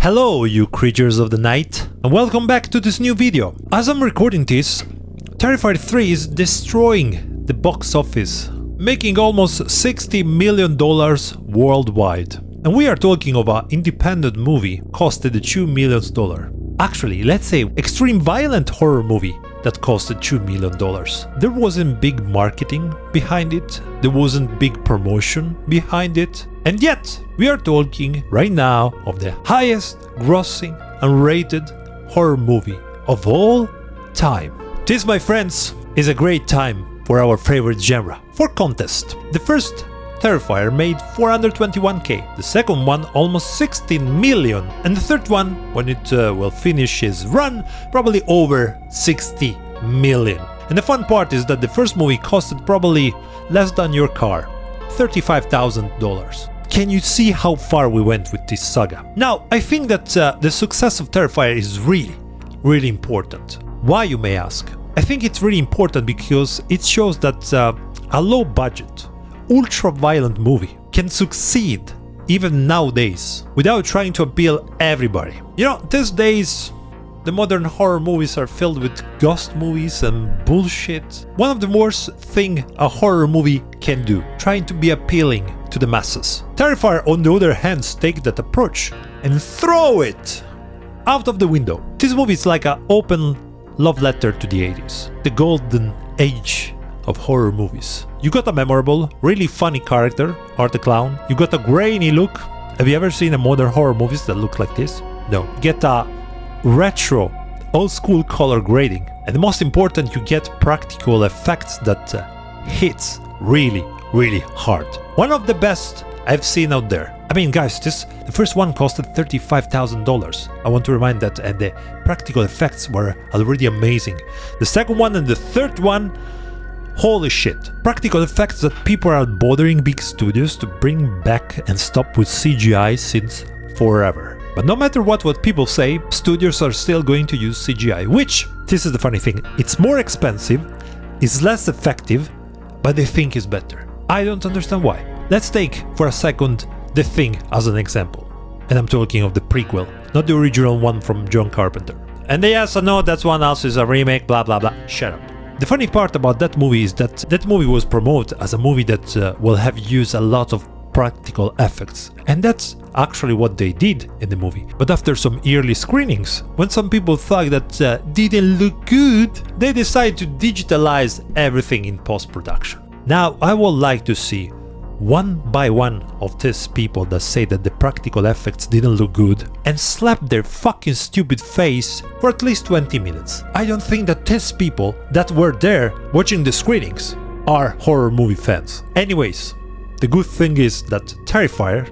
Hello, you creatures of the night, and welcome back to this new video. As I'm recording this, Terrifier 3 is destroying the box office, making almost $60 million worldwide. And we are talking of an independent movie costed $2 million. Actually, let's say extreme violent horror movie that costed $2 million. There wasn't big marketing behind it, there wasn't big promotion behind it, and yet we are talking right now of the highest grossing and rated horror movie of all time. This, my friends, is a great time for our favorite genre. For context, the first Terrifier made 421k, the second one almost 16 million, and the third one, when it will finish its run, probably over 60 million. And the fun part is that the first movie costed probably less than your car, $35,000. Can you see how far we went with this saga? Now, I think that the success of Terrifier is really important. Why, you may ask? I think it's really important because it shows that a low budget, ultra-violent movie can succeed even nowadays without trying to appeal everybody. You know, these days the modern horror movies are filled with ghost movies and bullshit. One of the worst thing a horror movie can do, trying to be appealing to the masses. Terrifier, on the other hand, take that approach and throw it out of the window. This movie is like an open love letter to the 80s, the golden age of horror movies. You got a memorable, really funny character, Art the Clown. You got a grainy look. Have you ever seen a modern horror movies that look like this? No. Get a retro, old school color grading. And the most important, you get practical effects that hits really hard. One of the best I've seen out there. I mean, guys, the first one costed $35,000. I want to remind that, and the practical effects were already amazing. The second one and the third one, holy shit. Practical effects that people are bothering big studios to bring back and stop with CGI since forever. But no matter what people say, studios are still going to use CGI, which, this is the funny thing, it's more expensive, it's less effective, but they think is better. I don't understand why. Let's take for a second The Thing as an example. And I'm talking of the prequel, not the original one from John Carpenter. And they ask, no, that's one else is a remake, blah blah blah. Shut up. The funny part about that movie is that that movie was promoted as a movie that will have used a lot of practical effects. And that's actually what they did in the movie. But after some early screenings, when some people thought that didn't look good, they decided to digitalize everything in post-production. Now, I would like to see one by one of these people that say that the practical effects didn't look good and slap their fucking stupid face for at least 20 minutes. I don't think that these people that were there watching the screenings are horror movie fans. Anyways, the good thing is that Terrifier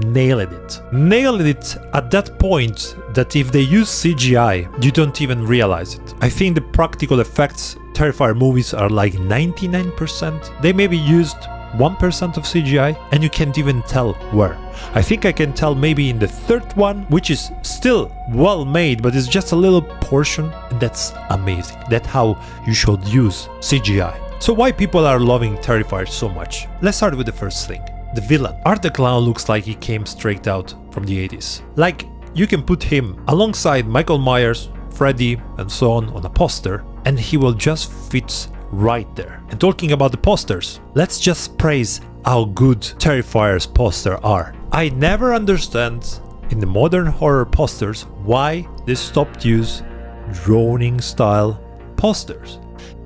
nailed it. Nailed it at that point that if they use CGI, you don't even realize it. I think the practical effects Terrifier movies are like 99%. They maybe used 1% of CGI and you can't even tell where. I think I can tell maybe in the third one, which is still well made, but it's just a little portion, and that's amazing. That's how you should use CGI. So why people are loving Terrifier so much? Let's start with the first thing. The villain. Art the Clown looks like he came straight out from the 80s. Like, you can put him alongside Michael Myers, Freddy, and so on a poster, and he will just fit right there. And talking about the posters, let's just praise how good Terrifier's posters are. I never understand in the modern horror posters why they stopped use drawing style posters.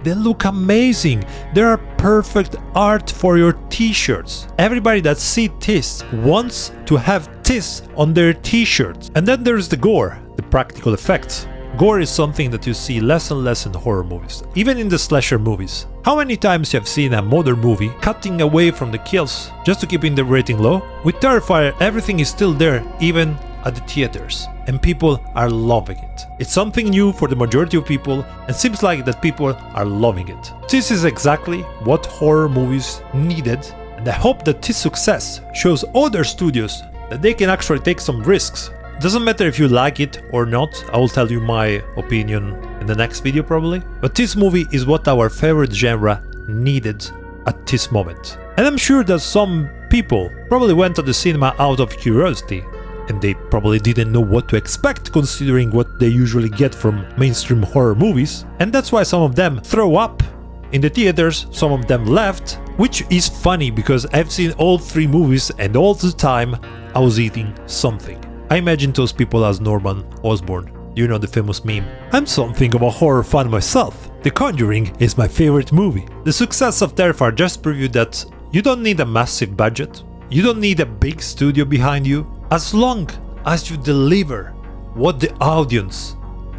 They look amazing. They are perfect art for your t-shirts. Everybody that sees this wants to have this on their t-shirts. And then there's the gore, the practical effects. Gore is something that you see less and less in horror movies, even in the slasher movies. How many times you have seen a modern movie cutting away from the kills just to keep the rating low? With Terrifier, everything is still there, even at the theaters, and people are loving it. It's something new for the majority of people, and seems like that people are loving it. This is exactly what horror movies needed, and I hope that this success shows other studios that they can actually take some risks. Doesn't matter if you like it or not, I will tell you my opinion in the next video probably. But this movie is what our favorite genre needed at this moment. And I'm sure that some people probably went to the cinema out of curiosity, and they probably didn't know what to expect considering what they usually get from mainstream horror movies, and that's why some of them throw up in the theaters, some of them left, which is funny because I've seen all 3 movies and all the time I was eating something. I imagine those people as Norman Osborn. You know the famous meme. I'm something of a horror fan myself. The Conjuring is my favorite movie. The success of Terrifier just proved that you don't need a massive budget, you don't need a big studio behind you, as long as you deliver what the audience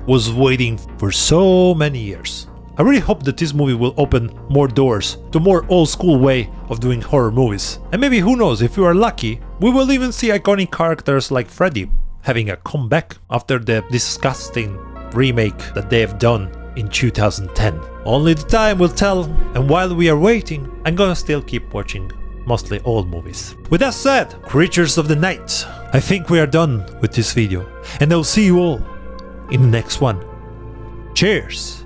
was waiting for so many years. I really hope that this movie will open more doors to more old school way of doing horror movies. And maybe, who knows, if we are lucky, we will even see iconic characters like Freddy having a comeback after the disgusting remake that they have done in 2010. Only the time will tell, and while we are waiting, I'm gonna still keep watching mostly old movies. With that said, creatures of the night, I think we are done with this video, and I'll see you all in the next one. Cheers!